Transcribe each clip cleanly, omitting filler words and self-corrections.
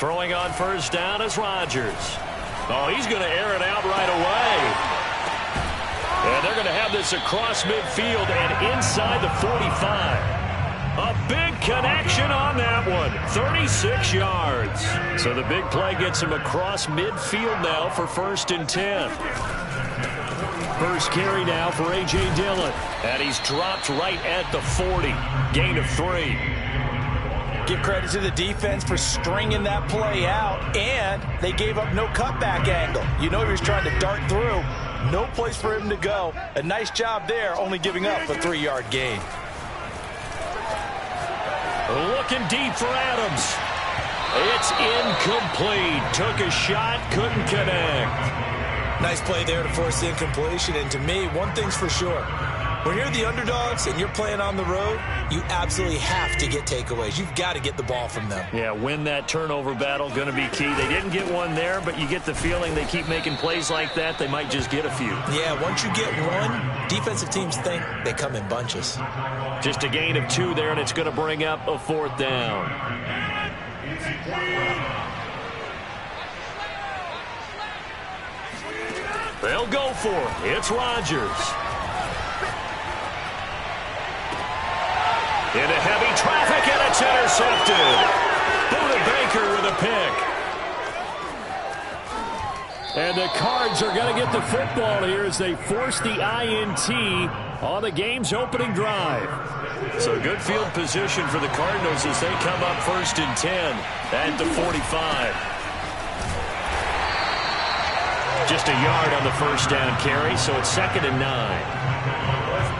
Throwing on first down is Rodgers. Oh, he's going to air it out right away. And they're going to have this across midfield and inside the 45. A big connection on that one. 36 yards. So the big play gets him across midfield now for 1st and 10. First carry now for A.J. Dillon. And he's dropped right at the 40. Gain of 3. Give credit to the defense for stringing that play out, and they gave up no cutback angle. You know he was trying to dart through. No place for him to go. A nice job there, only giving up a 3-yard gain. Looking deep for Adams. It's incomplete. Took a shot, couldn't connect. Nice play there to force the incompletion, and to me, one thing's for sure. When you're the underdogs and you're playing on the road, you absolutely have to get takeaways. You've got to get the ball from them. Yeah, win that turnover battle, going to be key. They didn't get one there, but you get the feeling they keep making plays like that, they might just get a few. Yeah, once you get one, defensive teams think they come in bunches. Just a gain of 2 there, and it's going to bring up a 4th down. They'll go for it. It's Rodgers. Into heavy traffic, and it's intercepted. Buda Baker with a pick. And the Cards are going to get the football here as they force the INT on the game's opening drive. So good field position for the Cardinals as they come up 1st and 10 at the 45. Just a yard on the first down carry, so it's 2nd and 9.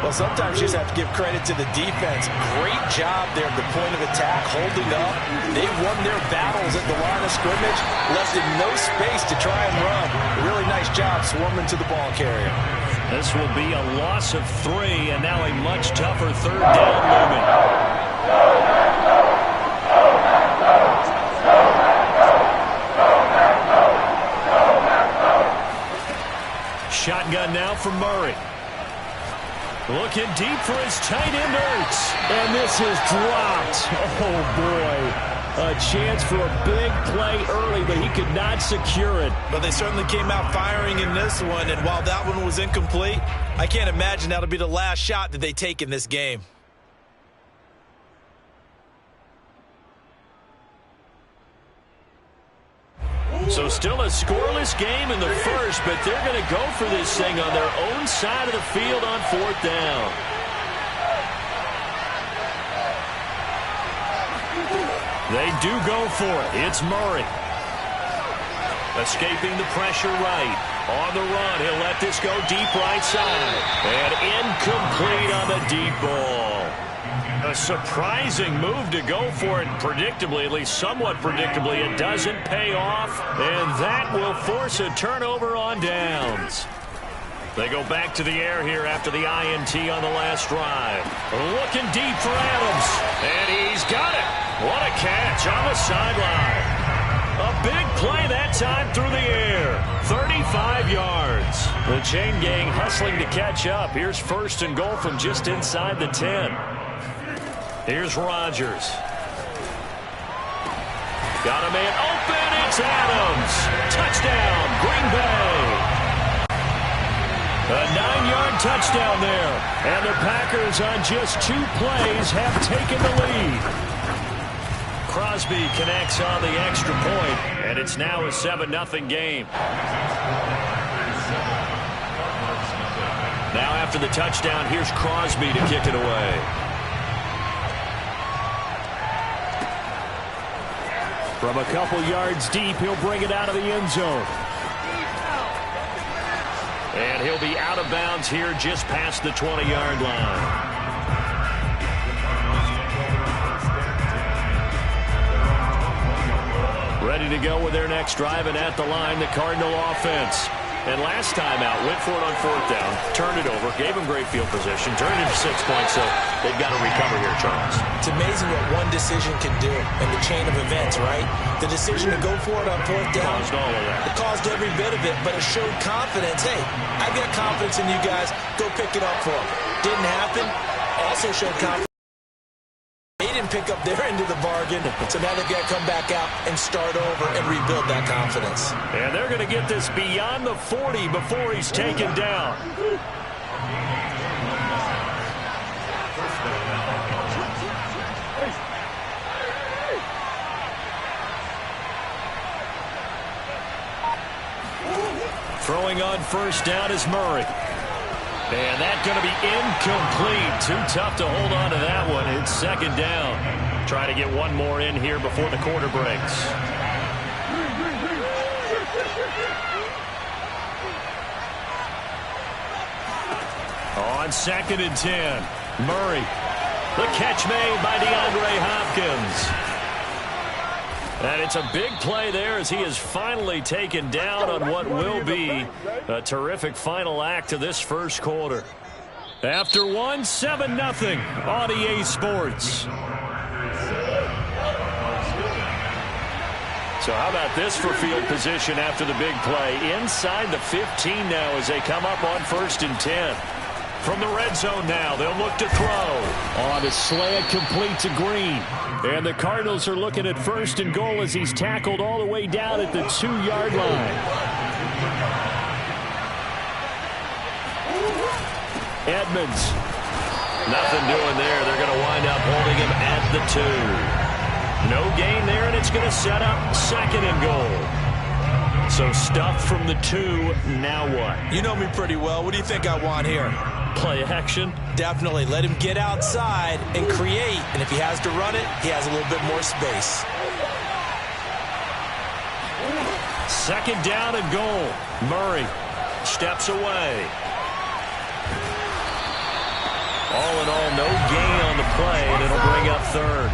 Well, sometimes you just have to give credit to the defense. Great job there at the point of attack, holding up. They won their battles at the line of scrimmage, left in no space to try and run. A really nice job swarming to the ball carrier. This will be a loss of 3, and now a much tougher 3rd down looming. Shotgun now for Murray. Looking deep for his tight end, Ertz. And this is dropped. Oh, boy. A chance for a big play early, but he could not secure it. But they certainly came out firing in this one, and while that one was incomplete, I can't imagine that'll be the last shot that they take in this game. So still a scoreless game in the first, but they're going to go for this thing on their own side of the field on 4th down. They do go for it. It's Murray. Escaping the pressure right. On the run, he'll let this go deep right side. And incomplete on the deep ball. A surprising move to go for it predictably, at least somewhat predictably. It doesn't pay off, and that will force a turnover on downs. They go back to the air here after the INT on the last drive. Looking deep for Adams, and he's got it. What a catch on the sideline. A big play that time through the air. 35 yards. The chain gang hustling to catch up. Here's 1st and goal from just inside the 10. Here's Rodgers. Got a man open. It's Adams. Touchdown, Green Bay. A 9-yard touchdown there. And the Packers on just 2 plays have taken the lead. Crosby connects on the extra point, and it's now a 7-0 game. Now after the touchdown, here's Crosby to kick it away. From a couple yards deep, he'll bring it out of the end zone. And he'll be out of bounds here just past the 20-yard line. Ready to go with their next drive, and at the line, the Cardinal offense. And last time out, went for it on 4th down, turned it over, gave them great field position, turned it into 6 points, so they've got to recover here, Charles. It's amazing what one decision can do in the chain of events, right? The decision to go for it on 4th down. Caused all of that. It caused every bit of it, but it showed confidence. Hey, I've got confidence in you guys. Go pick it up for them. Didn't happen. Also showed confidence. Made him pick up their end of the bargain, so now they've got to come back out and start over and rebuild that confidence. And they're going to get this beyond the 40 before he's taken down. Throwing on first down is Murray. And that's going to be incomplete. Too tough to hold on to that one. It's second down. Try to get one more in here before the quarter breaks. On 2nd and 10, Murray. The catch made by DeAndre Hopkins. And it's a big play there as he is finally taken down on what will be a terrific final act to this first quarter. After one, 7-0 on EA Sports. So how about this for field position after the big play? Inside the 15 now as they come up on 1st and 10. From the red zone now, they'll look to throw. On a slant, complete to Green. And the Cardinals are looking at 1st and goal as he's tackled all the way down at the 2-yard line. Edmonds. Nothing doing there. They're going to wind up holding him at the 2. No gain there, and it's going to set up 2nd and goal. So stuff from the 2. Now what? You know me pretty well. What do you think I want here? Play action? Definitely. Let him get outside and create. And if he has to run it, he has a little bit more space. 2nd down and goal. Murray steps away. All in all, no gain on the play, and it'll bring up 3rd.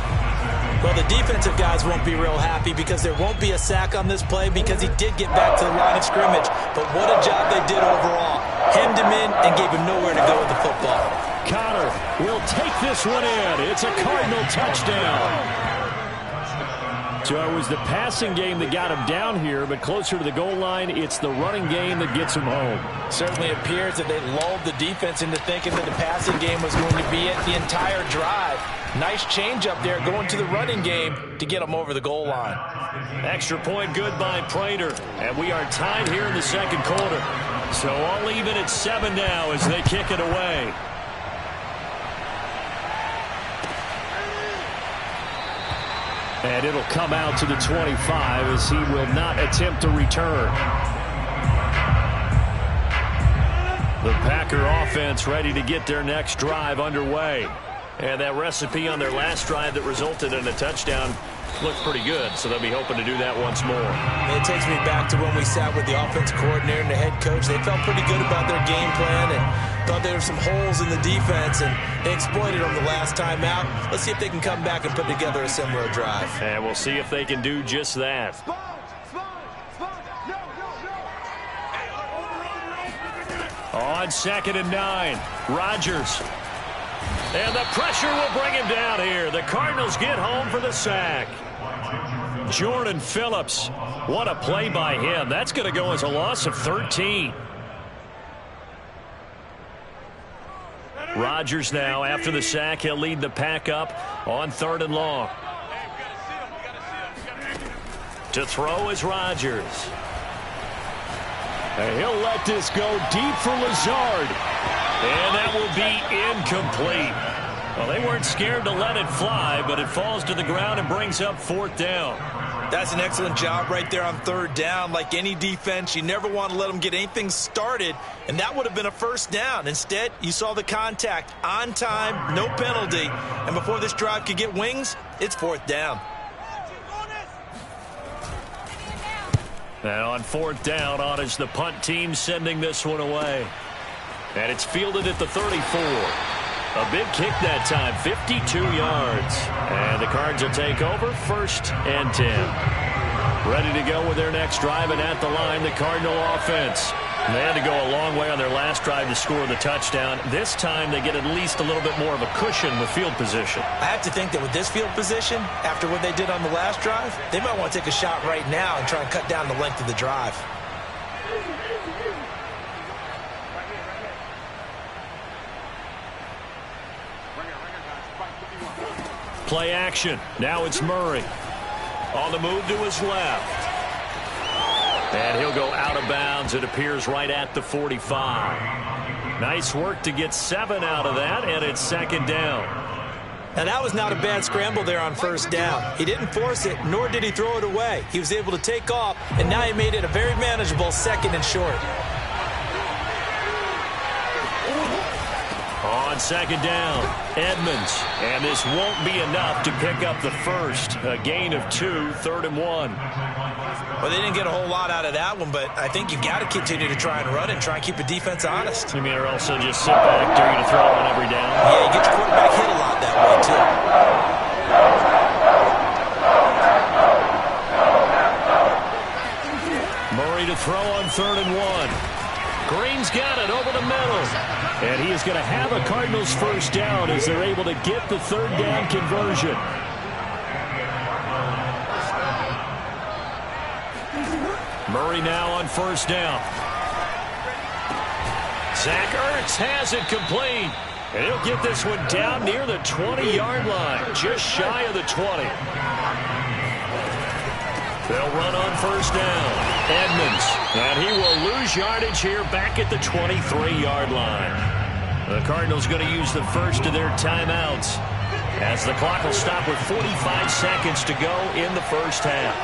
Well, the defensive guys won't be real happy because there won't be a sack on this play because he did get back to the line of scrimmage. But what a job they did overall. Hemmed him in and gave him nowhere to go with the football. Connor will take this one in. It's a Cardinal touchdown. So it was the passing game that got him down here, but closer to the goal line, it's the running game that gets him home. Certainly appears that they lulled the defense into thinking that the passing game was going to be it the entire drive. Nice change up there going to the running game to get them over the goal line. Extra point good by Prater, and we are tied here in the 2nd quarter. So all even at 7 now as they kick it away. And it'll come out to the 25 as he will not attempt to return. The Packer offense ready to get their next drive underway. And that recipe on their last drive that resulted in a touchdown looked pretty good, so they'll be hoping to do that once more. It takes me back to when we sat with the offensive coordinator and the head coach. They felt pretty good about their game plan and thought there were some holes in the defense, and they exploited them the last time out. Let's see if they can come back and put together a similar drive. And we'll see if they can do just that. On 2nd and 9, Rodgers. And the pressure will bring him down here. The Cardinals get home for the sack. Jordan Phillips. What a play by him. That's going to go as a loss of 13. Rodgers now, after the sack, he'll lead the pack up on 3rd and long. To throw is Rodgers. And he'll let this go deep for Lazard. And that will be incomplete. Well, they weren't scared to let it fly, but it falls to the ground and brings up 4th down. That's an excellent job right there on 3rd down. Like any defense, you never want to let them get anything started, and that would have been a 1st down. Instead, you saw the contact on time, no penalty, and before this drive could get wings, it's 4th down. And on 4th down, on is the punt team sending this one away. And it's fielded at the 34. A big kick that time, 52 yards. And the Cards will take over 1st and 10. Ready to go with their next drive, and at the line, the Cardinal offense. They had to go a long way on their last drive to score the touchdown. This time, they get at least a little bit more of a cushion with field position. I have to think that with this field position, after what they did on the last drive, they might want to take a shot right now and try and cut down the length of the drive. Play action. Now it's Murray. On the move to his left. And he'll go out of bounds. It appears right at the 45. Nice work to get 7 out of that, and it's second down. Now, that was not a bad scramble there on first down. He didn't force it, nor did he throw it away. He was able to take off, and now he made it a very manageable second and short. On second down, Edmonds. And this won't be enough to pick up the first. A gain of 2, 3rd and 1. Well, they didn't get a whole lot out of that one, but I think you've got to continue to try and run and try and keep the defense honest. You mean or also just sit back, dare you to throw on every down? Yeah, you get your quarterback hit a lot that way, too. Murray to throw on 3rd and 1. Green's got it over the middle. And he is going to have a Cardinals first down as they're able to get the 3rd down conversion. Murray now on first down. Zach Ertz has it complete. And he'll get this one down near the 20-yard line, just shy of the 20. They'll run on first down. Edmonds, and he will lose yardage here back at the 23-yard line. The Cardinals going to use the first of their timeouts as the clock will stop with 45 seconds to go in the first half.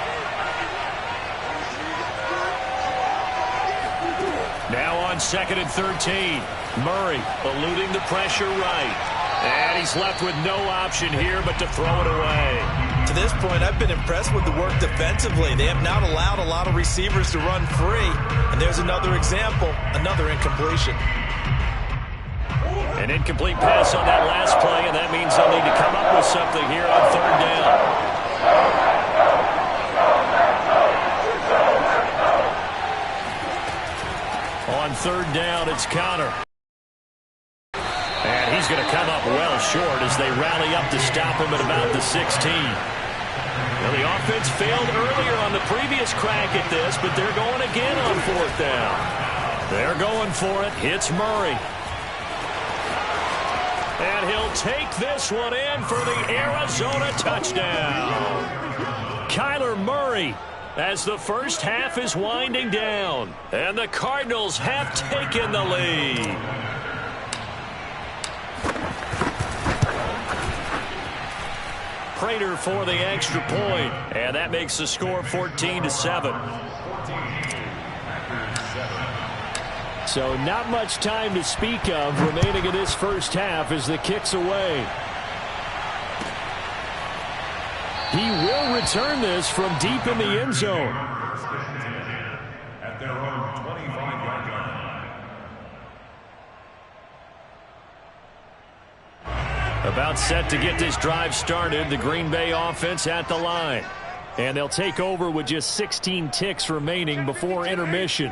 Now on 2nd and 13. Murray eluding the pressure right. And he's left with no option here but to throw it away. To this point, I've been impressed with the work defensively. They have not allowed a lot of receivers to run free. And there's another example, another incompletion. An incomplete pass on that last play, and that means they'll need to come up with something here on 3rd down. On 3rd down, it's Connor. And he's going to come up well short as they rally up to stop him at about the 16. Now, the offense failed earlier on the previous crack at this, but they're going again on 4th down. They're going for it. Hits Murray. And he'll take this one in for the Arizona touchdown. Kyler Murray as the first half is winding down. And the Cardinals have taken the lead. Prater for the extra point. And that makes the score 14-7. So not much time to speak of remaining in this first half as the kick's away. He will return this from deep in the end zone. At their own 25-yard line. About set to get this drive started, the Green Bay offense at the line. And they'll take over with just 16 ticks remaining before intermission.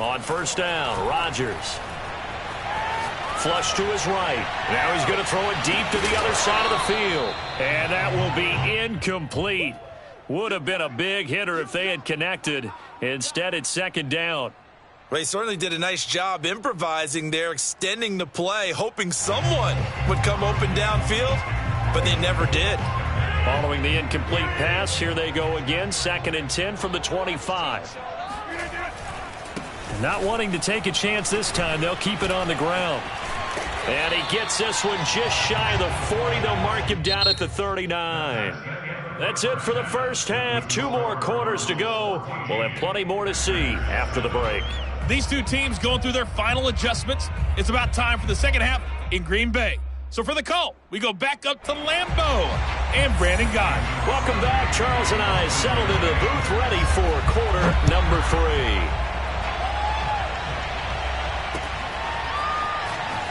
On first down, Rodgers. Flush to his right. Now he's going to throw it deep to the other side of the field. And that will be incomplete. Would have been a big hitter if they had connected. Instead, it's second down. Well, he certainly did a nice job improvising there, extending the play, hoping someone would come open downfield, but they never did. Following the incomplete pass, here they go again, 2nd and 10 from the 25. Not wanting to take a chance this time, they'll keep it on the ground. And he gets this one just shy of the 40. They'll mark him down at the 39. That's it for the first half. 2 more quarters to go. We'll have plenty more to see after the break. These two teams going through their final adjustments. It's about time for the second half in Green Bay. So for the call, we go back up to Lambeau and Brandon Guy. Welcome back. Charles and I settled into the booth ready for quarter number 3.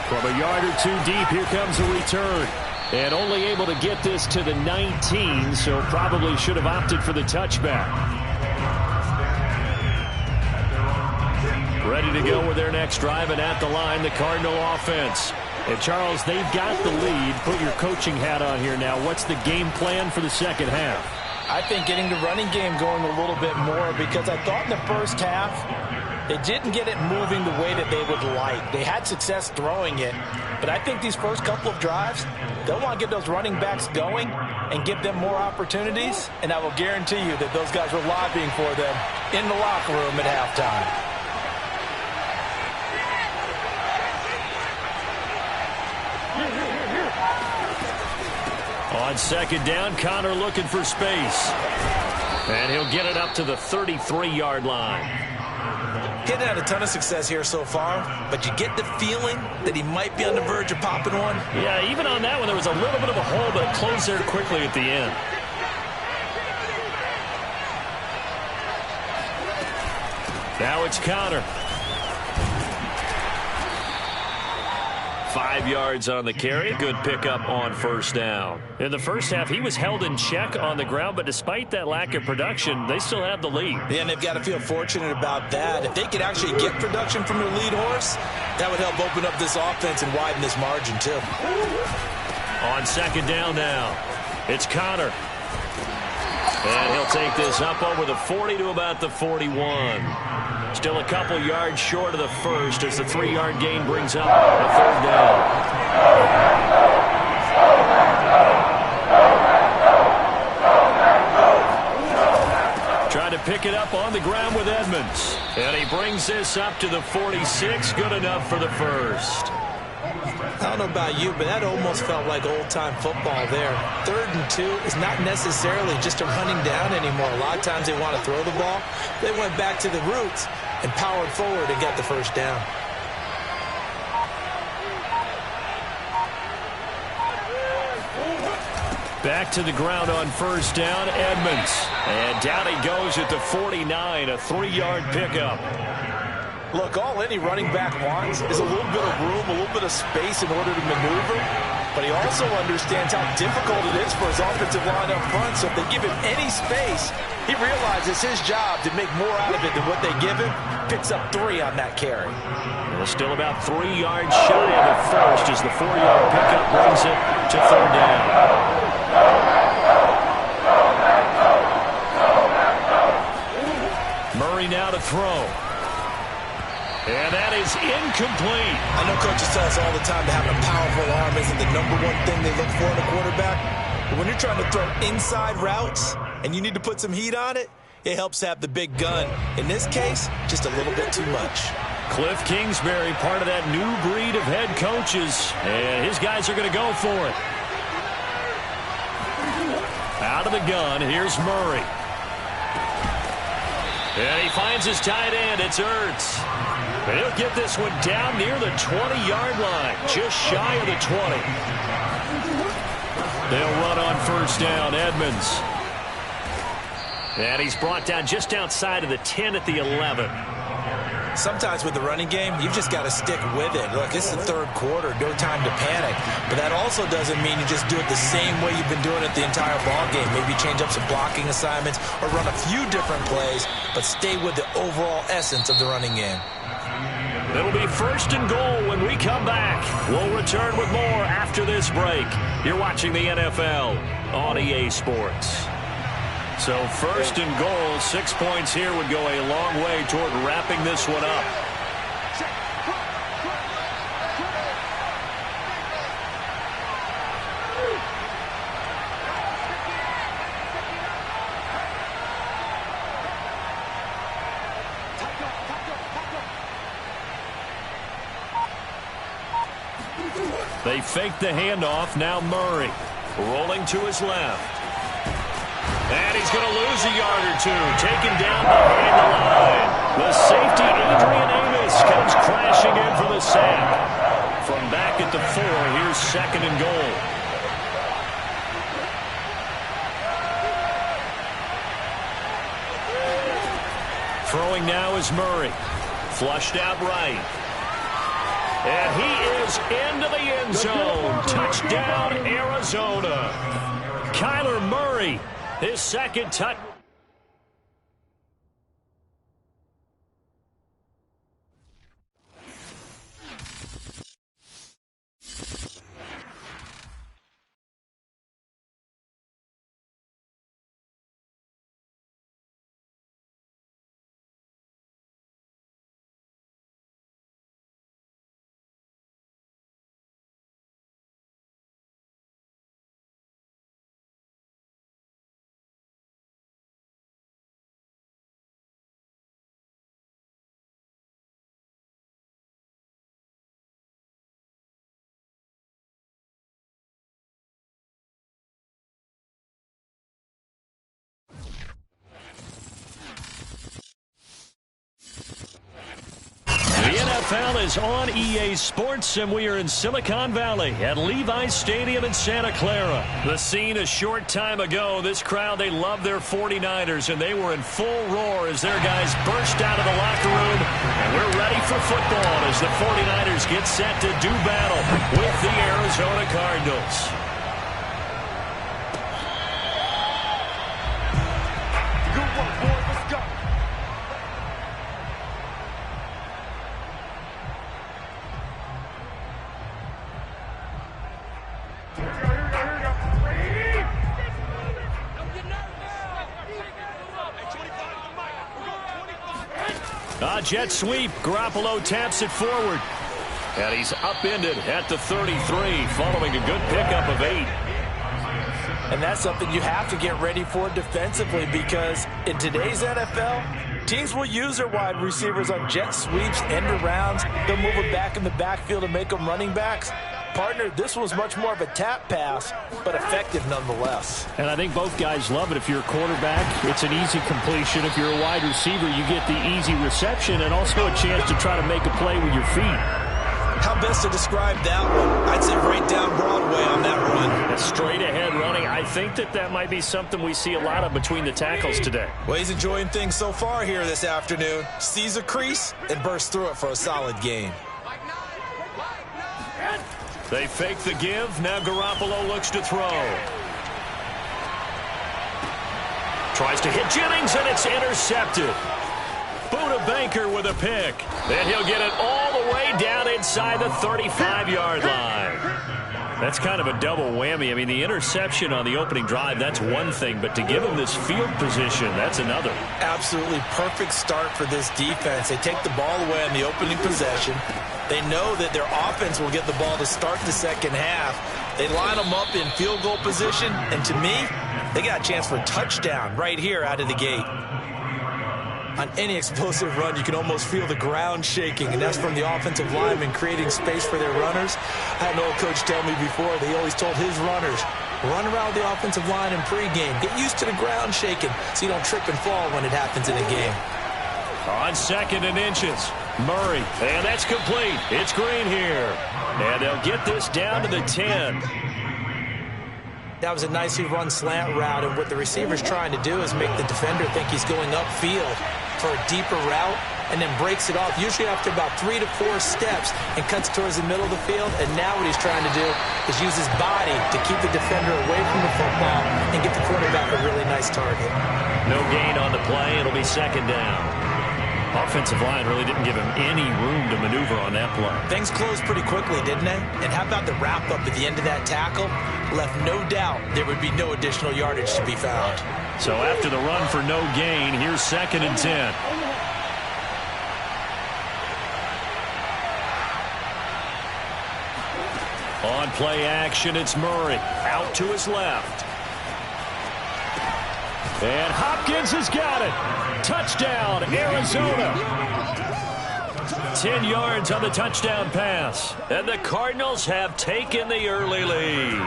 From a yard or 2 deep, here comes a return. And only able to get this to the 19, so probably should have opted for the touchback. Ready to go with their next drive, and at the line, the Cardinal offense. And Charles, they've got the lead. Put your coaching hat on here now. What's the game plan for the second half? I think getting the running game going a little bit more, because I thought in the first half they didn't get it moving the way that they would like. They had success throwing it, but I think these first couple of drives, they'll want to get those running backs going and give them more opportunities, and I will guarantee you that those guys were lobbying for them in the locker room at halftime. On second down, Connor looking for space. And he'll get it up to the 33-yard line. He hasn't had a ton of success here so far, but you get the feeling that he might be on the verge of popping one. Yeah, even on that one, there was a little bit of a hole, but it closed there quickly at the end. Now it's Connor. 5 yards on the carry. Good pickup on first down. In the first half, he was held in check on the ground, but despite that lack of production, they still have the lead. Yeah, and they've got to feel fortunate about that. If they could actually get production from their lead horse, that would help open up this offense and widen this margin, too. On second down now, it's Connor. And he'll take this up over the 40 to about the 41. Still a couple yards short of the first as the 3-yard gain brings up a third down. Trying to pick it up on the ground with Edmonds. And he brings this up to the 46. Good enough for the first. I don't know about you, but that almost felt like old-time football there. 3rd and 2 is not necessarily just a running down anymore. A lot of times they want to throw the ball. They went back to the roots and powered forward and got the first down. Back to the ground on first down, Edmonds. And down he goes at the 49, a 3-yard pickup. Look, all any running back wants is a little bit of room, a little bit of space in order to maneuver. But he also understands how difficult it is for his offensive line up front. So if they give him any space, he realizes his job to make more out of it than what they give him. Picks up 3 on that carry. Well, still about 3 yards shy of the first as the 4-yard pickup brings it to third down. Murray now to throw. And that is incomplete. I know coaches tell us all the time that having a powerful arm isn't the #1 thing they look for in a quarterback. But when you're trying to throw inside routes and you need to put some heat on it, it helps have the big gun. In this case, just a little bit too much. Cliff Kingsbury, part of that new breed of head coaches. And his guys are going to go for it. Out of the gun, here's Murray. And he finds his tight end. It's Ertz. He'll get this one down near the 20-yard line, just shy of the 20. They'll run on first down, Edmonds. And he's brought down just outside of the 10 at the 11. Sometimes with the running game, you've just got to stick with it. Look, it's the 3rd quarter, no time to panic. But that also doesn't mean you just do it the same way you've been doing it the entire ball game. Maybe change up some blocking assignments or run a few different plays, but stay with the overall essence of the running game. It'll be 1st and goal when we come back. We'll return with more after this break. You're watching the NFL on EA Sports. So 1st and goal, 6 points here would go a long way toward wrapping this one up. They fake the handoff. Now Murray rolling to his left. And he's going to lose a yard or two. Taken down behind the line. The safety, Adrian Amos, comes crashing in for the sack. From back at the 4, here's 2nd and goal. Throwing now is Murray. Flushed out right. And he is into the end zone. Touchdown, Arizona. Kyler Murray, his 2nd touchdown. NFL is on EA Sports, and we are in Silicon Valley at Levi's Stadium in Santa Clara. The scene a short time ago. This crowd, they love their 49ers, and they were in full roar as their guys burst out of the locker room. And we're ready for football as the 49ers get set to do battle with the Arizona Cardinals. Jet sweep. Garoppolo taps it forward. And he's upended at the 33 following a good pickup of 8. And that's something you have to get ready for defensively, because in today's NFL, teams will use their wide receivers on jet sweeps, end arounds. They'll move them back in the backfield and make them running backs. Partner, this was much more of a tap pass, but effective nonetheless. And I think both guys love it. If you're a quarterback, it's an easy completion. If you're a wide receiver, you get the easy reception and also a chance to try to make a play with your feet. How best to describe that one? I'd say right down Broadway on that run. Straight ahead running. I think that might be something we see a lot of between the tackles today. Well, he's enjoying things so far here this afternoon. Sees a crease and bursts through it for a solid gain. They fake the give. Now Garoppolo looks to throw. Tries to hit Jennings, and it's intercepted. Buda Baker with a pick. Then he'll get it all the way down inside the 35-yard line. That's kind of a double whammy. I mean, the interception on the opening drive, that's one thing, but to give him this field position, that's another. Absolutely perfect start for this defense. They take the ball away on the opening possession. They know that their offense will get the ball to start the second half. They line them up in field goal position, and to me, they got a chance for a touchdown right here out of the gate. On any explosive run, you can almost feel the ground shaking, and that's from the offensive linemen creating space for their runners. I had an old coach tell me before, they always told his runners, run around the offensive line in pregame. Get used to the ground shaking so you don't trip and fall when it happens in a game. On 2nd and inches, Murray, and that's complete. It's Green here, and they'll get this down to the 10. That was a nicely run slant route, and what the receiver's trying to do is make the defender think he's going upfield for a deeper route, and then breaks it off, usually after about 3 to 4 steps, and cuts towards the middle of the field. And now what he's trying to do is use his body to keep the defender away from the football and get the quarterback a really nice target. No gain on the play. It'll be 2nd down. Offensive line really didn't give him any room to maneuver on that play. Things closed pretty quickly, didn't they? And how about the wrap-up at the end of that tackle? Left no doubt there would be no additional yardage to be found. So after the run for no gain, here's 2nd and 10. On play action, it's Murray. Out to his left. And Hopkins has got it. Touchdown, Arizona. 10 yards on the touchdown pass. And the Cardinals have taken the early lead.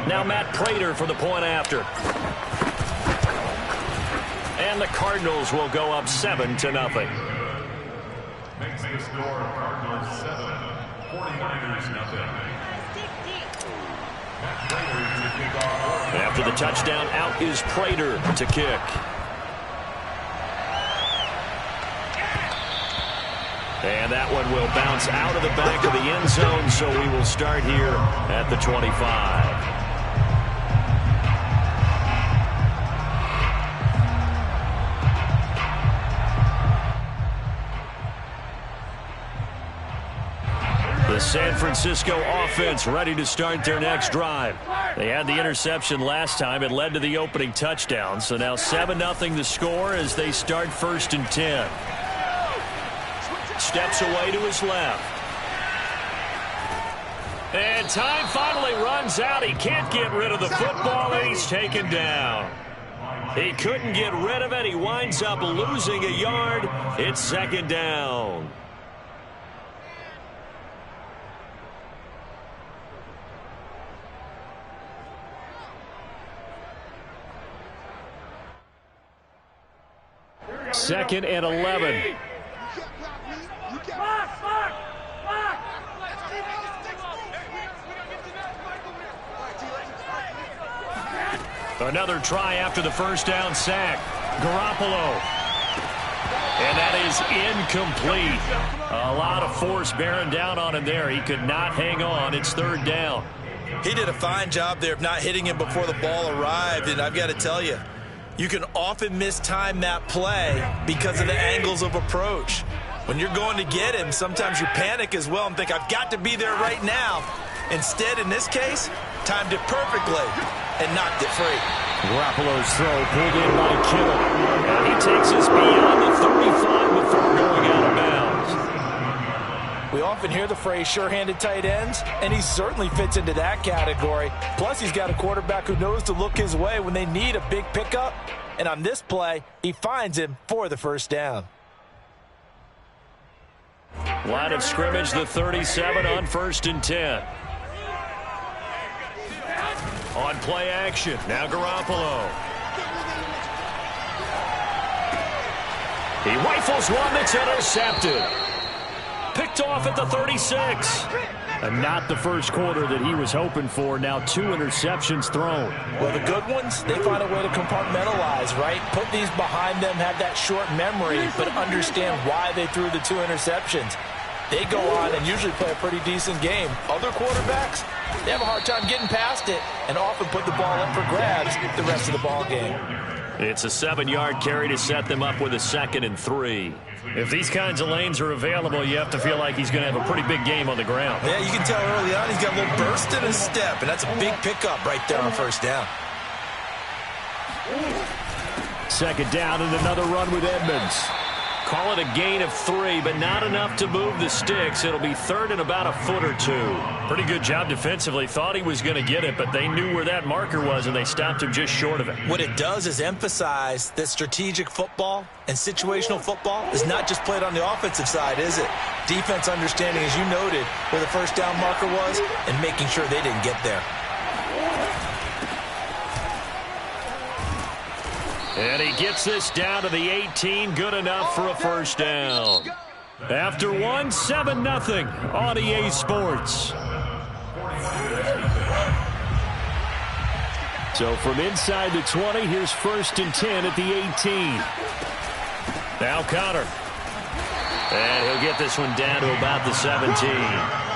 Now Matt Prater for the point after. And the Cardinals will go up 7-0. Makes the score Cardinals 7, 49ers nothing. After the touchdown, out is Prater to kick. And that one will bounce out of the back of the end zone, so we will start here at the 25. The San Francisco offense ready to start their next drive. They had the interception last time. It led to the opening touchdown. So now 7-0 the score as they start 1st and 10. Steps away to his left. And time finally runs out. He can't get rid of the football, and he's taken down. He couldn't get rid of it. He winds up losing a yard. It's 2nd down. Second and 11. Another try after the first down sack. Garoppolo. And that is incomplete. A lot of force bearing down on him there. He could not hang on. It's third down. He did a fine job there of not hitting him before the ball arrived, and I've got to tell you, you can often mistime that play because of the angles of approach. When you're going to get him, sometimes you panic as well and think, I've got to be there right now. Instead, in this case, timed it perfectly and knocked it free. Garoppolo's throw pulled in by Kittle. And he takes us beyond the 35 before going out of bounds. We often hear the phrase sure-handed tight ends, and he certainly fits into that category. Plus, he's got a quarterback who knows to look his way when they need a big pickup. And on this play, he finds him for the first down. Line of scrimmage, the 37 on 1st and 10. On play action, now Garoppolo. He rifles one that's intercepted. Picked off at the 36. And not the first quarter that he was hoping for. Now 2 interceptions thrown. Well, the good ones, they find a way to compartmentalize, right? Put these behind them, have that short memory, but understand why they threw the 2 interceptions. They go on and usually play a pretty decent game. Other quarterbacks, they have a hard time getting past it and often put the ball up for grabs the rest of the ball game. It's a 7-yard carry to set them up with a 2nd and 3. If these kinds of lanes are available, you have to feel like he's going to have a pretty big game on the ground. Yeah, you can tell early on he's got a little burst in his step, and that's a big pickup right there on first down. 2nd down and another run with Edmonds. Call it a gain of 3, but not enough to move the sticks. It'll be 3rd and about a foot or 2. Pretty good job defensively. Thought he was going to get it, but they knew where that marker was, and they stopped him just short of it. What it does is emphasize that strategic football and situational football is not just played on the offensive side, is it? Defense understanding, as you noted, where the first down marker was and making sure they didn't get there. And he gets this down to the 18, good enough for a first down. After one, 7-0 on EA Sports. So from inside the 20, here's 1st and 10 at the 18. Now Connor. And he'll get this one down to about the 17.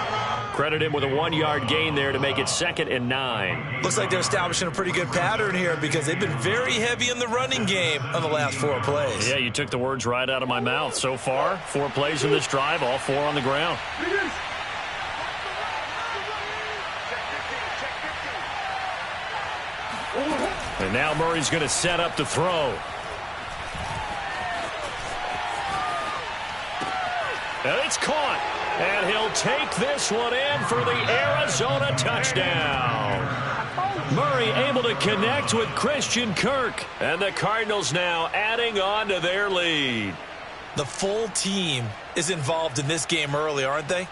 Credit him with a 1-yard gain there to make it 2nd and 9. Looks like they're establishing a pretty good pattern here because they've been very heavy in the running game on the last 4 plays. Yeah, you took the words right out of my mouth. So far, 4 plays in this drive, all 4 on the ground. And now Murray's going to set up to throw. And it's caught. And he'll take this one in for the Arizona touchdown. Murray able to connect with Christian Kirk. And the Cardinals now adding on to their lead. The full team is involved in this game early, aren't they?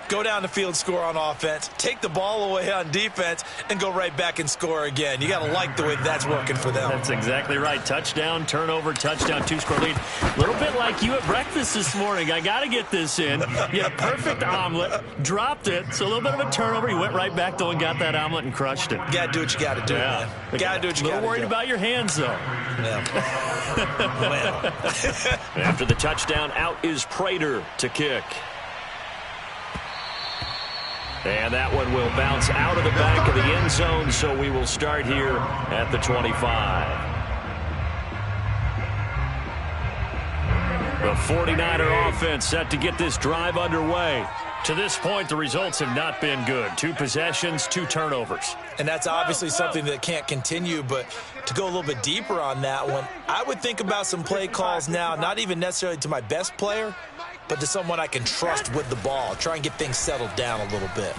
Go down the field, score on offense, take the ball away on defense, and go right back and score again. You got to like the way that's working for them. That's exactly right. Touchdown, turnover, touchdown, 2-score lead. A little bit like you at breakfast this morning. I got to get this in. You had a perfect omelet, dropped it, so a little bit of a turnover. You went right back, though, and got that omelet and crushed it. You got to do what you got to do, man. You got to do what you got to do. A little worried about your hands, though. Yeah. Well. After the touchdown, out is Prater to kick. And that one will bounce out of the back of the end zone, so we will start here at the 25. The 49er offense set to get this drive underway. To this point, the results have not been good. 2 possessions, 2 turnovers. And that's obviously something that can't continue, but to go a little bit deeper on that one, I would think about some play calls now, not even necessarily to my best player, but to someone I can trust with the ball. Try and get things settled down a little bit.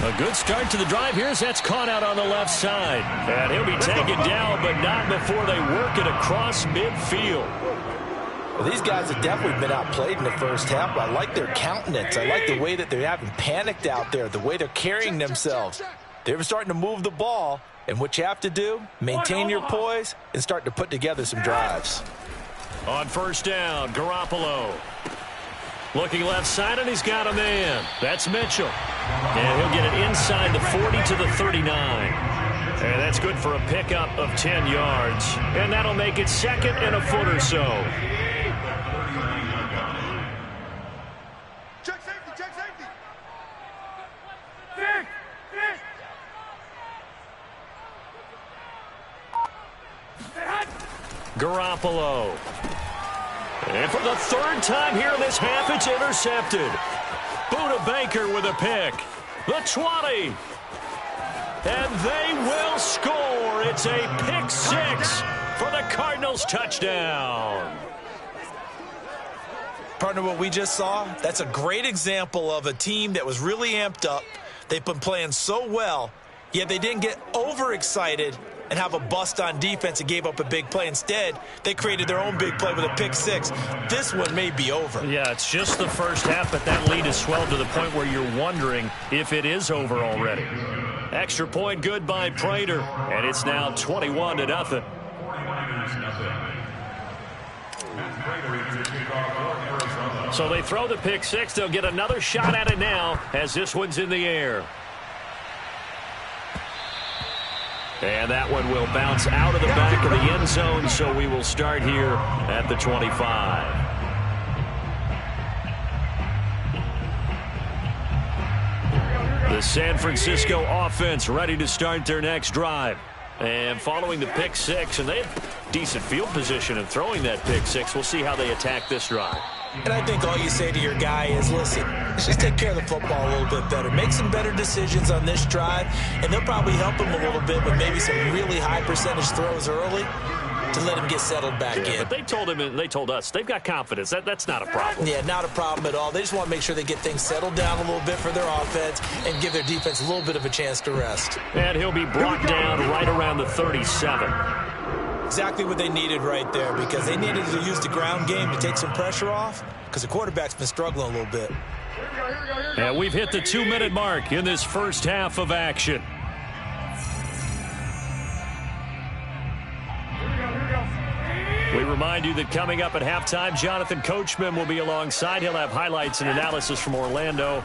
A good start to the drive here as that's caught out on the left side. And he'll be taken down, but not before they work it across midfield. Well, these guys have definitely been outplayed in the first half. I like their countenance. I like the way that they haven't panicked out there, the way they're carrying themselves. They're starting to move the ball, and what you have to do, maintain your poise and start to put together some drives. On first down, Garoppolo. Looking left side, and he's got a man. That's Mitchell. And he'll get it inside the 40 to the 39. And that's good for a pickup of 10 yards. And that'll make it 2nd and a foot or so. Check safety, check safety. Garoppolo. And for the 3rd time here in this half, it's intercepted. Buda Baker with a pick. The 20. And they will score. It's a pick 6 for the Cardinals touchdown. Partner, what we just saw, that's a great example of a team that was really amped up. They've been playing so well, yet they didn't get overexcited and have a bust on defense and gave up a big play. Instead, they created their own big play with a pick 6. This one may be over. Yeah, it's just the first half, but that lead has swelled to the point where you're wondering if it is over already. Extra point good by Prater, and it's now 21-0. So they throw the pick 6. They'll get another shot at it now as this one's in the air. And that one will bounce out of the back of the end zone, so we will start here at the 25. The San Francisco offense ready to start their next drive. And following the pick 6, and they have decent field position in throwing that pick 6. We'll see how they attack this drive. And I think all you say to your guy is, listen, let's just take care of the football a little bit better. Make some better decisions on this drive, and they'll probably help him a little bit with maybe some really high percentage throws early to let him get settled back in. But they told him, and they told us, they've got confidence. That's not a problem. Yeah, not a problem at all. They just want to make sure they get things settled down a little bit for their offense and give their defense a little bit of a chance to rest. And he'll be brought down right around the 37. Exactly what they needed right there, because they needed to use the ground game to take some pressure off, because the quarterback's been struggling a little bit. And we've hit the 2-minute mark in this first half of action. We remind you that coming up at halftime, Jonathan Coachman will be alongside. He'll have highlights and analysis from Orlando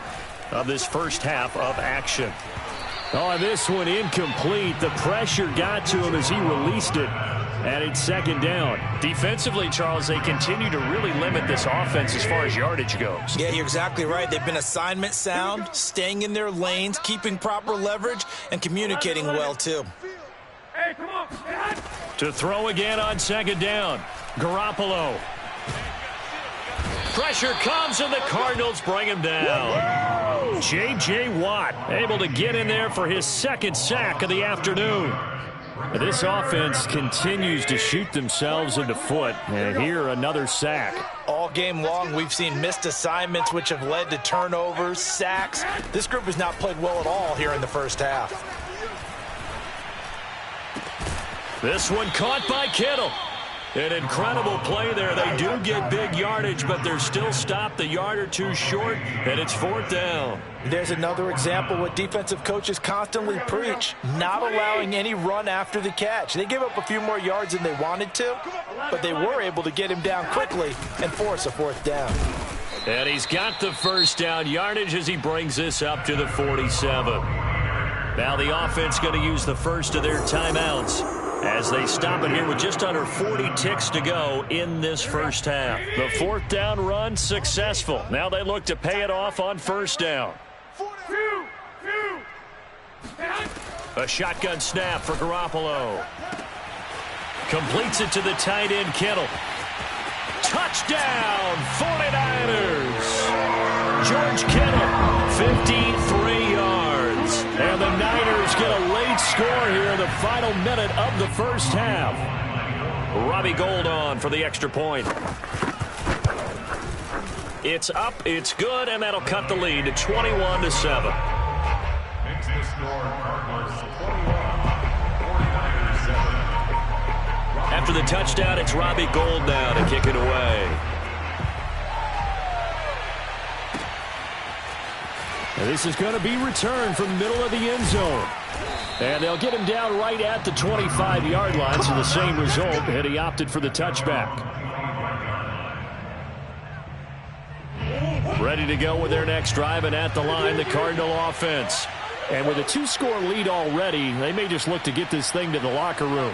of this first half of action. Oh, this one incomplete. The pressure got to him as he released it. And it's 2nd down. Defensively, Charles, they continue to really limit this offense as far as yardage goes. Yeah, you're exactly right. They've been assignment sound, staying in their lanes, keeping proper leverage, and communicating well, too. Hey, come on. To throw again on 2nd down. Garoppolo. Pressure comes, and the Cardinals bring him down. J.J. Watt able to get in there for his 2nd sack of the afternoon. This offense continues to shoot themselves in the foot, and here another sack. All game long, we've seen missed assignments, which have led to turnovers, sacks. This group has not played well at all here in the first half. This one caught by Kittle. An incredible play there. They do get big yardage, but they're still stopped a yard or two short, and it's 4th down. There's another example what defensive coaches constantly preach, not allowing any run after the catch. They gave up a few more yards than they wanted to, but they were able to get him down quickly and force a 4th down. And he's got the first down yardage as he brings this up to the 47. Now the offense going to use the first of their timeouts as they stop it here with just under 40 ticks to go in this first half. The 4th down run successful. Now they look to pay it off on 1st down. A shotgun snap for Garoppolo. Completes it to the tight end, Kittle. Touchdown, 49ers. George Kittle, 53 yards. And the Niners get a late score here in the final minute of the first half. Robbie Gould on for the extra point. It's up, it's good, and that'll cut the lead to 21-7. Makes the score Cardinals 21, 49ers 7. After the touchdown, it's Robbie Gould now to kick it away. And this is going to be returned from the middle of the end zone. And they'll get him down right at the 25-yard line, so the same result, and he opted for the touchback. Ready to go with their next drive, and at the line, the Cardinal offense. And with a 2-score lead already, they may just look to get this thing to the locker room.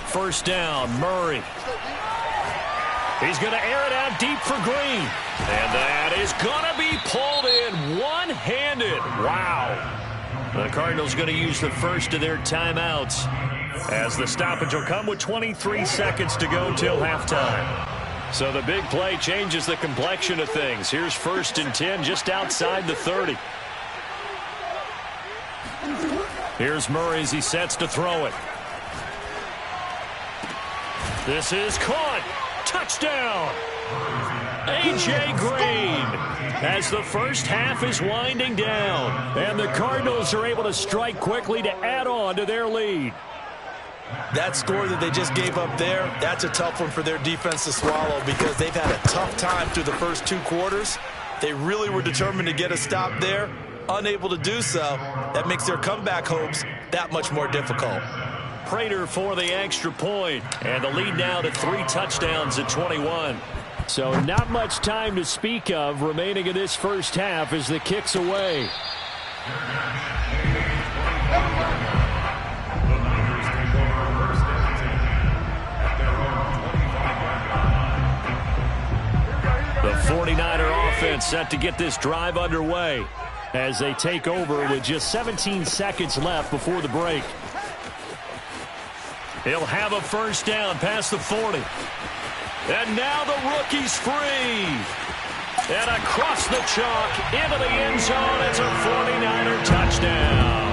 First down, Murray. He's going to air it out deep for Green. And that is going to be pulled in one-handed. Wow. The Cardinals going to use the first of their timeouts, as the stoppage will come with 23 seconds to go till halftime. So the big play changes the complexion of things. Here's 1st and 10 just outside the 30. Here's Murray as he sets to throw it. This is caught. Touchdown. A.J. Green, as the first half is winding down, and the Cardinals are able to strike quickly to add on to their lead. That score that they just gave up there, that's a tough one for their defense to swallow, because they've had a tough time through the first 2 quarters. They really were determined to get a stop there, unable to do so. That makes their comeback hopes that much more difficult. Prater for the extra point, and the lead now to 3 touchdowns at 21. So not much time to speak of remaining in this first half as the kick's away. The 49er offense set to get this drive underway as they take over with just 17 seconds left before the break. He'll have a first down past the 40. And now the rookie's free. And across the chalk into the end zone. It's a 49er touchdown.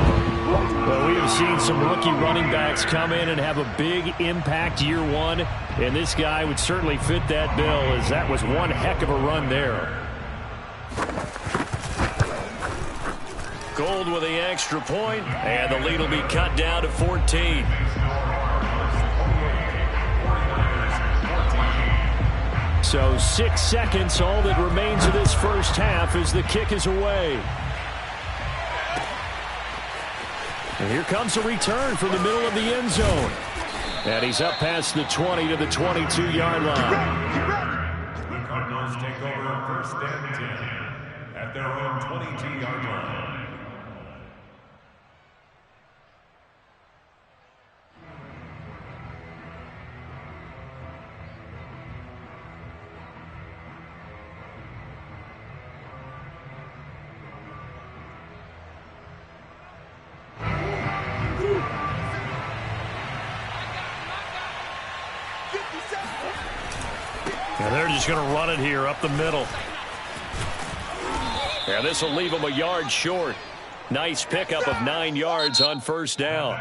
Well, we have seen some rookie running backs come in and have a big impact year one. And this guy would certainly fit that bill, as that was one heck of a run there. Gold with the extra point, and the lead will be cut down to 14. So 6 seconds, all that remains of this first half as the kick is away. And here comes a return from the middle of the end zone. And he's up past the 20 to the 22-yard line. The Cardinals take over 1st and 10 at their own 22-yard line. And they're just going to run it here up the middle. And this will leave them a yard short. Nice pickup of 9 yards on first down.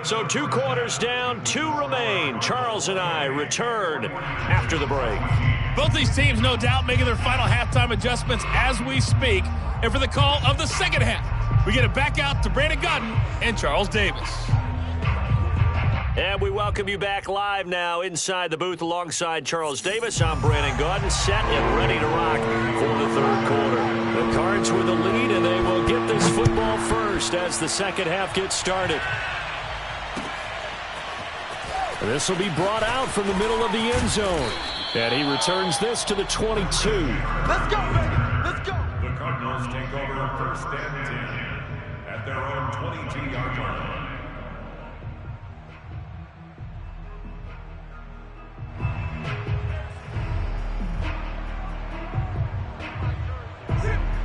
So 2 quarters down, 2 remain. Charles and I return after the break. Both these teams, no doubt, making their final halftime adjustments as we speak. And for the call of the second half, we get it back out to Brandon Gaudin and Charles Davis. And we welcome you back live now inside the booth alongside Charles Davis. I'm Brandon Gaudin, set and ready to rock for the 3rd quarter. The Cards with the lead, and they will get this football first as the second half gets started. And this will be brought out from the middle of the end zone. And he returns this to the 22. Let's go, baby. Let's go. The Cardinals take over 1st and 10 at their own 22-yard line.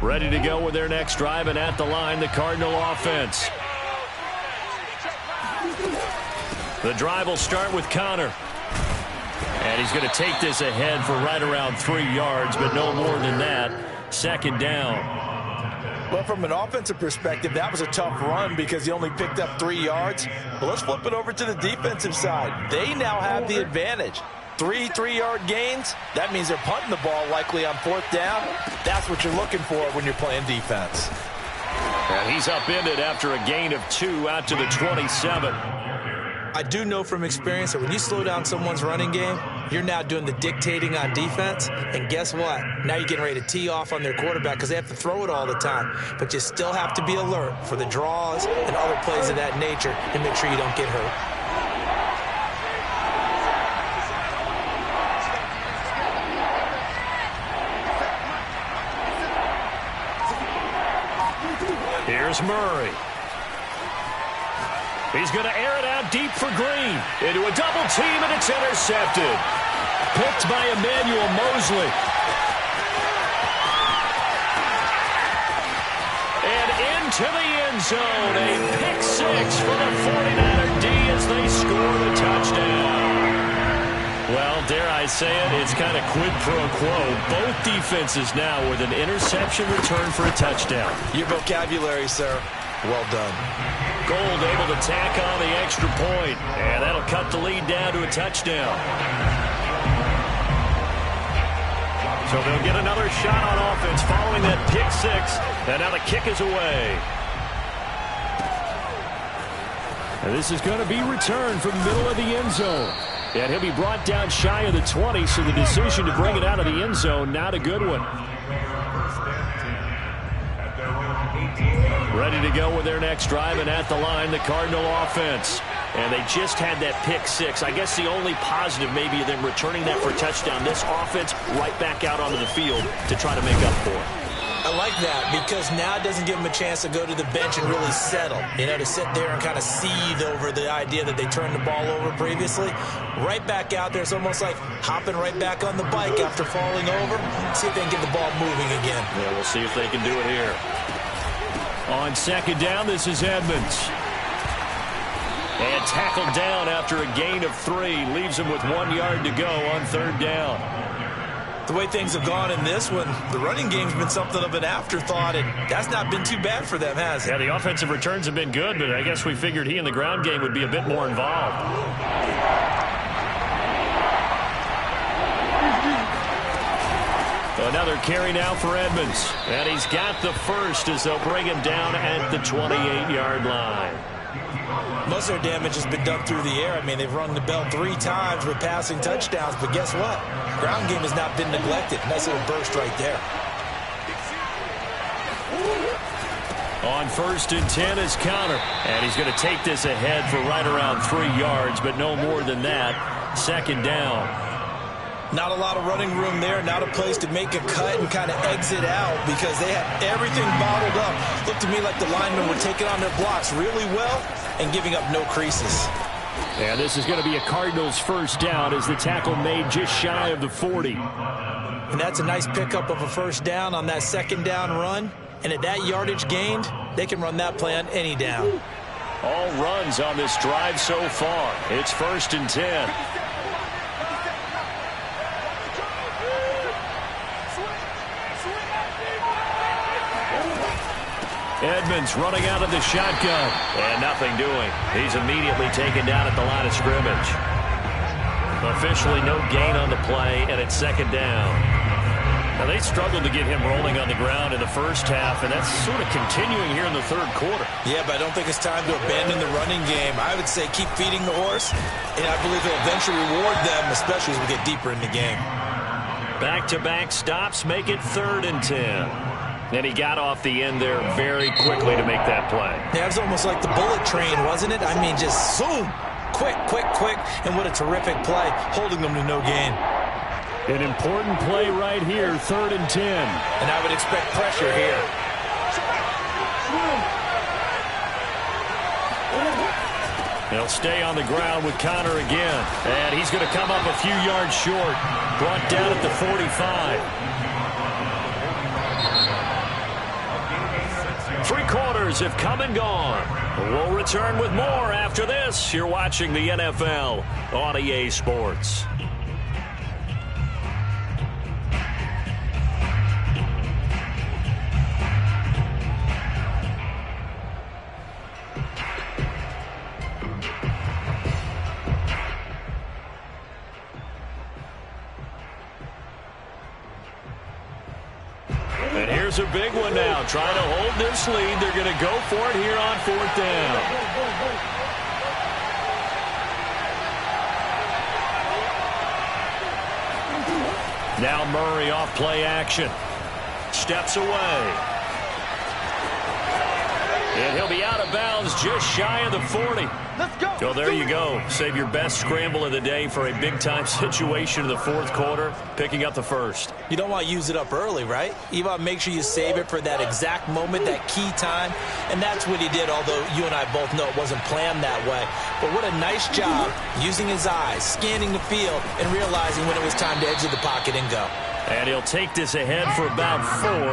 Ready to go with their next drive, and at the line, the Cardinal offense. The drive will start with Connor. And he's going to take this ahead for right around 3 yards, but no more than that. 2nd down. Well, from an offensive perspective, that was a tough run because he only picked up 3 yards. But let's flip it over to the defensive side. They now have the advantage. 3 3-yard gains, that means they're punting the ball likely on 4th down. That's what you're looking for when you're playing defense. And he's upended after a gain of 2 out to the 27. I do know from experience that when you slow down someone's running game, you're now doing the dictating on defense. And guess what? Now you're getting ready to tee off on their quarterback because they have to throw it all the time. But you still have to be alert for the draws and other plays of that nature and make sure you don't get hurt. Here's Murray. He's going to air it out deep for Green. Into a double team, and it's intercepted. Picked by Emmanuel Mosley. And into the end zone. A pick six for the 49er D as they score the touchdown. Well, dare I say it, it's kind of quid pro quo. Both defenses now with an interception return for a touchdown. Your vocabulary, sir. Well done. Gold able to tack on the extra point, and that'll cut the lead down to a touchdown. So they'll get another shot on offense following that pick six, and now the kick is away. And this is going to be returned from the middle of the end zone. And he'll be brought down shy of the 20, so the decision to bring it out of the end zone, not a good one. Ready to go with their next drive, and at the line, the Cardinal offense. And they just had that pick six. I guess the only positive maybe them returning that for a touchdown. This offense right back out onto the field to try to make up for it. I like that because now it doesn't give them a chance to go to the bench and really settle. You know, to sit there and kind of seethe over the idea that they turned the ball over previously. Right back out there. It's almost like hopping right back on the bike after falling over. See if they can get the ball moving again. Yeah, we'll see if they can do it here. On second down, this is Edmonds. And tackled down after a gain of 3. Leaves him with 1 yard to go on third down. The way things have gone in this one, the running game's been something of an afterthought, and that's not been too bad for them, has it? Yeah, the offensive returns have been good, but I guess we figured he in the ground game would be a bit more involved. Another carry now for Edmonds. And he's got the first as they'll bring him down at the 28-yard line. Most of their damage has been done through the air. I mean, they've rung the bell 3 times with passing touchdowns, but guess what? Ground game has not been neglected. Nice little burst right there. On first and 10 is Connor. And he's going to take this ahead for right around 3 yards, but no more than that. Second down. Not a lot of running room there. Not a place to make a cut and kind of exit out because they had everything bottled up. Looked to me like the linemen were taking on their blocks really well and giving up no creases. And this is going to be a Cardinals first down as the tackle made just shy of the 40. And that's a nice pickup of a first down on that second down run. And at that yardage gained, they can run that play on any down. All runs on this drive so far. It's first and 10. Edmonds running out of the shotgun. And nothing doing. He's immediately taken down at the line of scrimmage. Officially no gain on the play, and it's second down. Now, they struggled to get him rolling on the ground in the first half, and that's sort of continuing here in the third quarter. Yeah, but I don't think it's time to abandon the running game. I would say keep feeding the horse, and I believe it'll eventually reward them, especially as we get deeper in the game. Back-to-back stops make it third and 10. And he got off the end there very quickly to make that play. Yeah, it was almost like the bullet train, wasn't it? I mean, just zoom. Quick, quick, quick. And what a terrific play, holding them to no gain. An important play right here, third and 10. And I would expect pressure here. They'll stay on the ground with Connor again. And he's going to come up a few yards short. Brought down at the 45. 3 quarters have come and gone. We'll return with more after this. You're watching the NFL on EA Sports. And here's a big one now. Trying to hold this lead. They're going to go for it here on fourth down. Now Murray off play action. Steps away. And he'll be out of bounds just shy of the 40. Let's go. So there you go. Save your best scramble of the day for a big-time situation in the fourth quarter, picking up the first. You don't want to use it up early, right? You want to make sure you save it for that exact moment, that key time. And that's what he did, although you and I both know it wasn't planned that way. But what a nice job using his eyes, scanning the field, and realizing when it was time to exit the pocket and go. And he'll take this ahead for about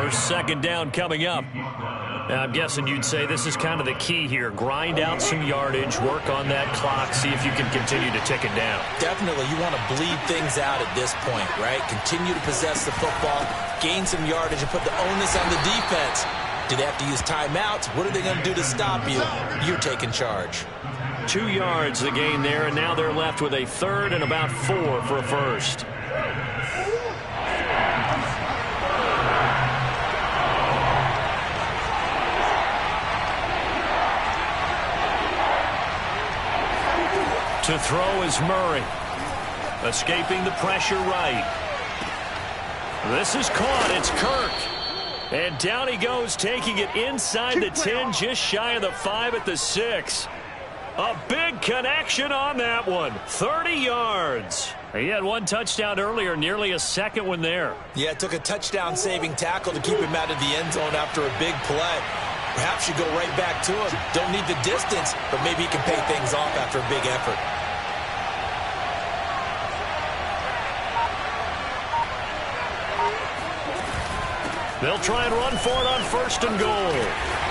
4. Second down coming up. Now, I'm guessing you'd say this is kind of the key here. Grind out some yardage, work on that clock, see if you can continue to tick it down. Definitely, you want to bleed things out at this point, right? Continue to possess the football, gain some yardage, and put the onus on the defense. Do they have to use timeouts? What are they going to do to stop you? You're taking charge. 2 yards the gain there, and now they're left with a 3rd and about 4 for a first. To throw is Murray. Escaping the pressure right. This is caught. It's Kirk. And down he goes, taking it inside the 10, just shy of the 5 at the 6. A big connection on that one. 30 yards. He had 1 touchdown earlier, nearly a second one there. Yeah, it took a touchdown-saving tackle to keep him out of the end zone after a big play. Perhaps you go right back to him. Don't need the distance, but maybe he can pay things off after a big effort. They'll try and run for it on 1st and goal.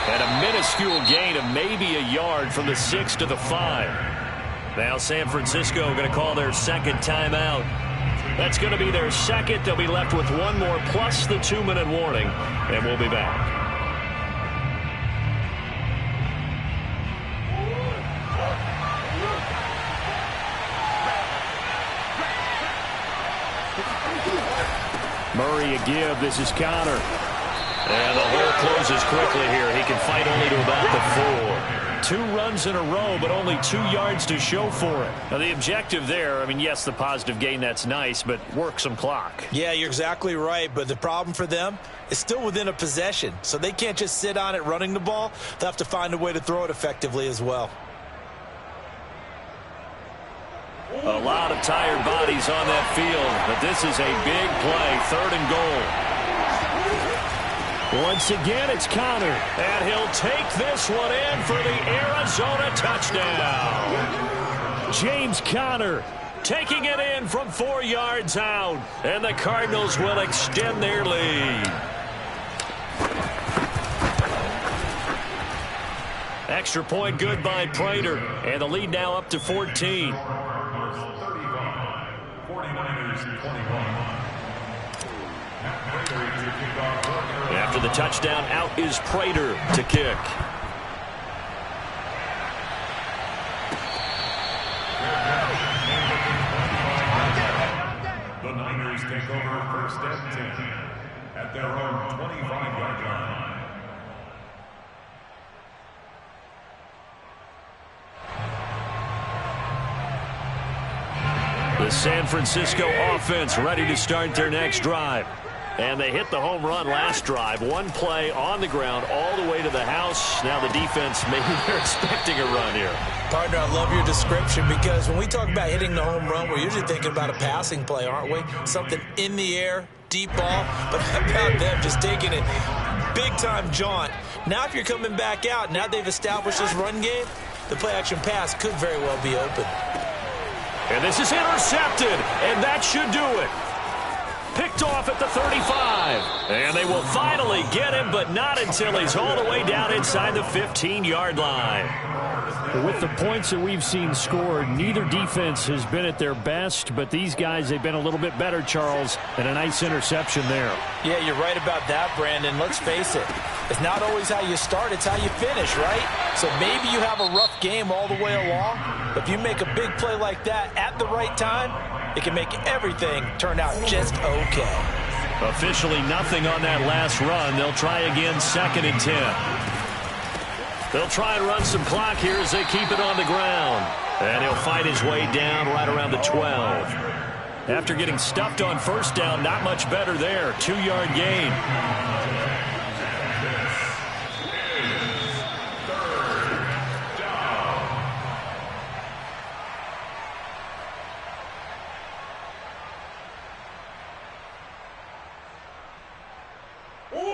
And a minuscule gain of maybe a yard from the 6 to the 5. Now San Francisco going to call their second timeout. That's going to be their second. They'll be left with 1 more plus the 2-minute warning. And we'll be back. Murray a give. This is Connor. And the hole closes quickly here. He can fight only to about the 4. 2 runs in a row, but only 2 yards to show for it. Now, the objective there, I mean, yes, the positive gain, that's nice, but work some clock. Yeah, you're exactly right, but the problem for them is still within a possession, so they can't just sit on it running the ball. They'll have to find a way to throw it effectively as well. A lot of tired bodies on that field, but this is a big play, 3rd and goal. Once again, it's Connor, and he'll take this one in for the Arizona touchdown. James Conner taking it in from 4 yards out, and the Cardinals will extend their lead. Extra point good by Prater, and the lead now up to 14. 49ers 21. After the touchdown, out is Prater to kick. The Niners take over 1st and 10 at their own 25-yard line. The San Francisco offense ready to start their next drive. And they hit the home run last drive. 1 play on the ground all the way to the house. Now the defense, maybe they're expecting a run here. Partner, I love your description because when we talk about hitting the home run, we're usually thinking about a passing play, aren't we? Something in the air, deep ball. But how about them just taking it big-time jaunt? Now if you're coming back out, now they've established this run game, the play-action pass could very well be open. And this is intercepted, and that should do it. Picked off at the 35. And they will finally get him, but not until he's all the way down inside the 15-yard line. With the points that we've seen scored, neither defense has been at their best, but these guys, they've been a little bit better, Charles, and a nice interception there. Yeah, you're right about that, Brandon. Let's face it. It's not always how you start, it's how you finish, right? So maybe you have a rough game all the way along, but if you make a big play like that at the right time, it can make everything turn out just okay. Officially nothing on that last run. They'll try again, 2nd and 10. They'll try and run some clock here as they keep it on the ground. And he'll fight his way down right around the 12. After getting stuffed on 1st down, not much better there. 2-yard gain.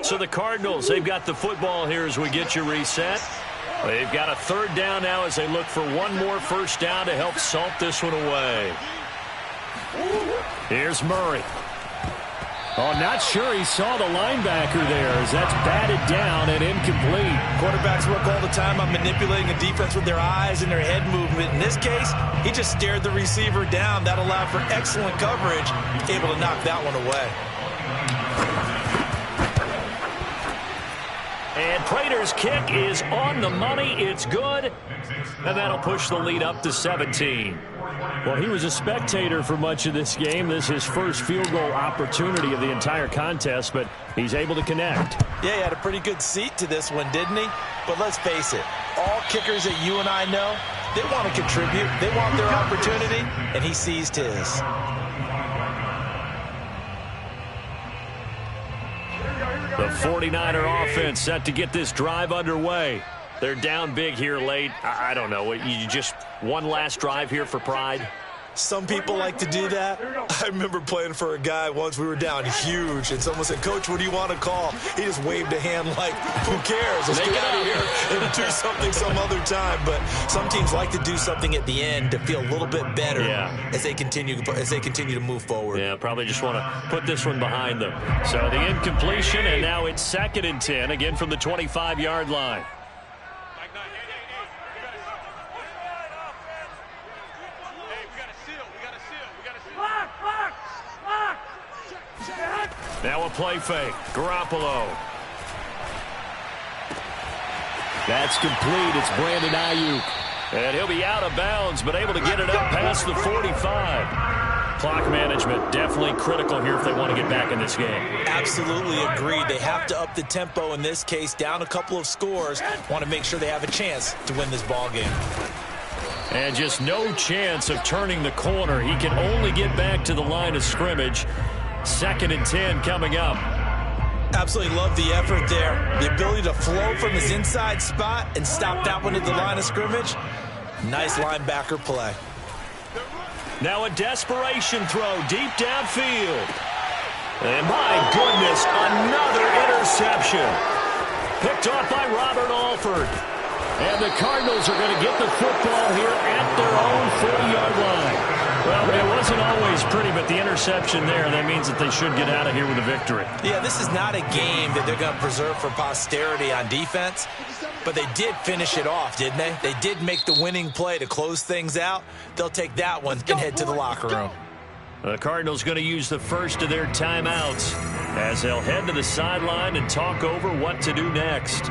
So the Cardinals, they've got the football here as we get you reset. They've got a third down now as they look for one more first down to help salt this one away. Here's Murray. Oh, not sure he saw the linebacker there as that's batted down and incomplete. Quarterbacks work all the time on manipulating a defense with their eyes and their head movement. In this case, he just stared the receiver down. That allowed for excellent coverage, able to knock that one away. And Prater's kick is on the money. It's good. And that'll push the lead up to 17. Well, he was a spectator for much of this game. This is his first field goal opportunity of the entire contest, but he's able to connect. Yeah, he had a pretty good seat to this one, didn't he? But let's face it, all kickers that you and I know, they want to contribute. They want their opportunity, and he seized his. The 49er offense set to get this drive underway. They're down big here late. I don't know. You just one last drive here for pride? Some people like to do that. I remember playing for a guy once. We were down huge, and someone said, "Coach, what do you want to call?" He just waved a hand like, "Who cares? Let's get out of here and do something some other time." But some teams like to do something at the end to feel a little bit better as they continue to move forward. Yeah, probably just want to put this one behind them. So the incompletion, and now it's 2nd and 10, again from the 25-yard line. Now a play fake. Garoppolo. That's complete. It's Brandon Ayuk. And he'll be out of bounds, but able to get it up past the 45. Clock management definitely critical here if they want to get back in this game. Absolutely agreed. They have to up the tempo in this case. Down a couple of scores. Want to make sure they have a chance to win this ball game. And just no chance of turning the corner. He can only get back to the line of scrimmage. 2nd and 10 coming up. Absolutely love the effort there. The ability to flow from his inside spot and stop that one at the line of scrimmage. Nice linebacker play. Now a desperation throw deep downfield. And my goodness, another interception. Picked off by Robert Alford. And the Cardinals are going to get the football here at their own 40-yard line. Well, it wasn't always pretty, but the interception there, that means that they should get out of here with a victory. Yeah, this is not a game that they're going to preserve for posterity on defense, but they did finish it off, didn't they? They did make the winning play to close things out. They'll take that one and head to the locker room. The Cardinals going to use the first of their timeouts as they'll head to the sideline and talk over what to do next.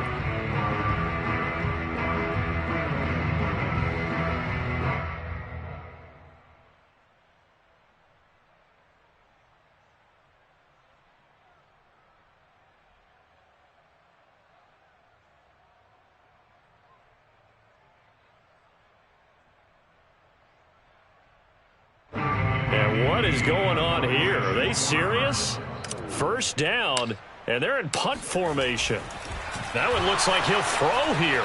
What is going on here? Are they serious? First down, and they're in punt formation. That one looks like he'll throw here.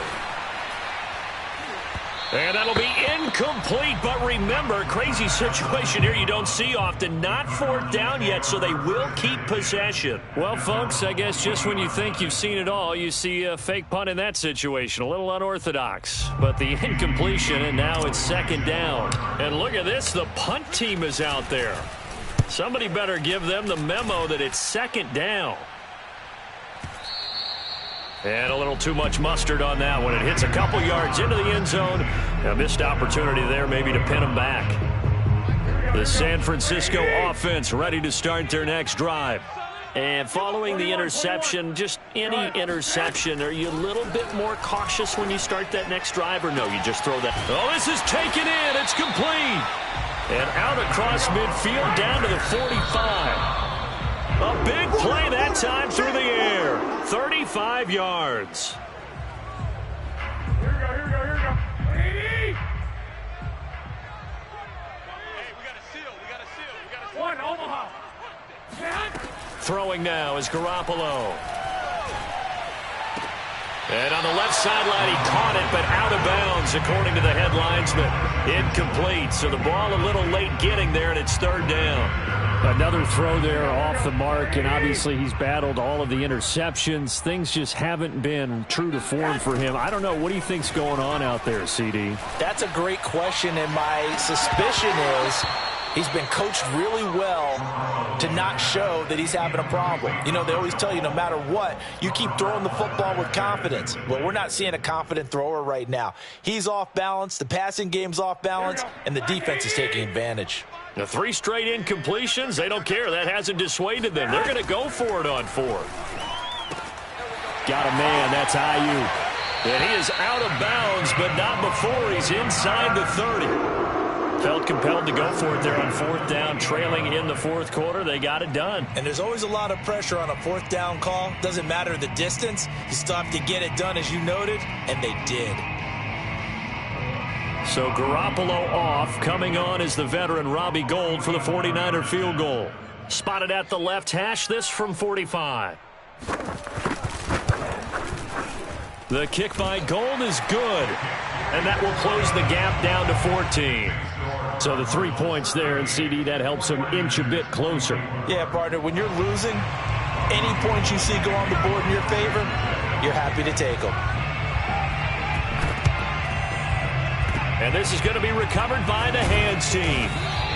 And that'll be incomplete, but remember, crazy situation here you don't see often. Not 4th down yet, so they will keep possession. Well, folks, I guess just when you think you've seen it all, you see a fake punt in that situation. A little unorthodox, but the incompletion, and now it's 2nd down. And look at this, the punt team is out there. Somebody better give them the memo that it's 2nd down. And a little too much mustard on that one. It hits a couple yards into the end zone. A missed opportunity there maybe to pin them back. The San Francisco offense ready to start their next drive. And following the interception, just any interception, are you a little bit more cautious when you start that next drive, or no, you just throw that? Oh, this is taken in. It's complete. And out across midfield down to the 45. A big play that time through the air. 35 yards. Here we go. Hey, we got a seal. One, Omaha. Throwing now is Garoppolo. And on the left sideline, he caught it, but out of bounds, according to the headlines, but incomplete. So the ball a little late getting there, and it's third down. Another throw there off the mark, and obviously he's battled all of the interceptions. Things just haven't been true to form for him. I don't know. What do you think's going on out there, CD? That's a great question, and my suspicion is he's been coached really well to not show that he's having a problem. You know, they always tell you no matter what, you keep throwing the football with confidence. Well, we're not seeing a confident thrower right now. He's off balance, the passing game's off balance, and the defense is taking advantage. The 3 straight incompletions, they don't care. That hasn't dissuaded them. They're going to go for it on 4th. Got a man. That's IU. And he is out of bounds, but not before he's inside the 30. Felt compelled to go for it there on 4th down, trailing in the 4th quarter. They got it done. And there's always a lot of pressure on a 4th down call. Doesn't matter the distance. You still have to get it done, as you noted, and they did. So Garoppolo off. Coming on is the veteran Robbie Gould for the 49er field goal. Spotted at the left hash, this from 45. The kick by Gould is good. And that will close the gap down to 14. So the 3 points there, and CD, that helps him inch a bit closer. Yeah, partner, when you're losing, any points you see go on the board in your favor, you're happy to take them. And this is going to be recovered by the hands team.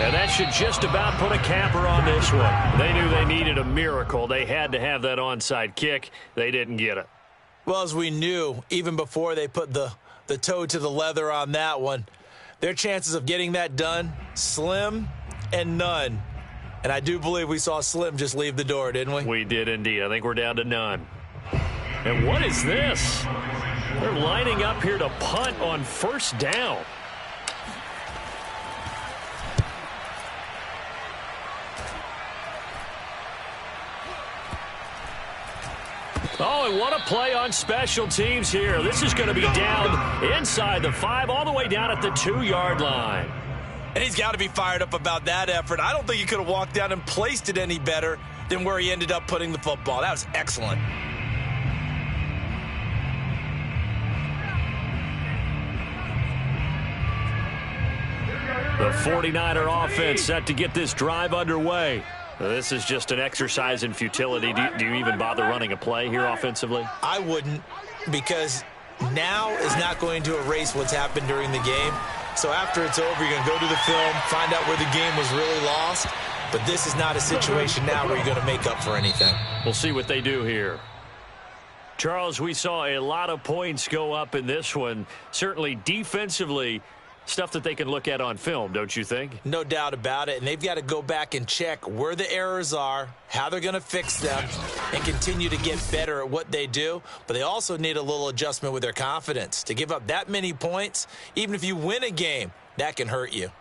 And that should just about put a capper on this one. They knew they needed a miracle. They had to have that onside kick. They didn't get it. Well, as we knew, even before they put the toe to the leather on that one, their chances of getting that done, slim and none. And I do believe we saw Slim just leave the door, didn't we? We did indeed. I think we're down to none. And what is this? They're lining up here to punt on 1st down. Oh, and what a play on special teams here. This is going to be down inside the 5, all the way down at the 2-yard line. And he's got to be fired up about that effort. I don't think he could have walked down and placed it any better than where he ended up putting the football. That was excellent. The 49er offense set to get this drive underway. This is just an exercise in futility. Do you even bother running a play here offensively? I wouldn't, because now is not going to erase what's happened during the game. So after it's over, you're going to go to the film, find out where the game was really lost. But this is not a situation now where you're going to make up for anything. We'll see what they do here. Charles, we saw a lot of points go up in this one. Certainly defensively, stuff that they can look at on film, don't you think? No doubt about it. And they've got to go back and check where the errors are, how they're going to fix them, and continue to get better at what they do. But they also need a little adjustment with their confidence. To give up that many points, even if you win a game, that can hurt you.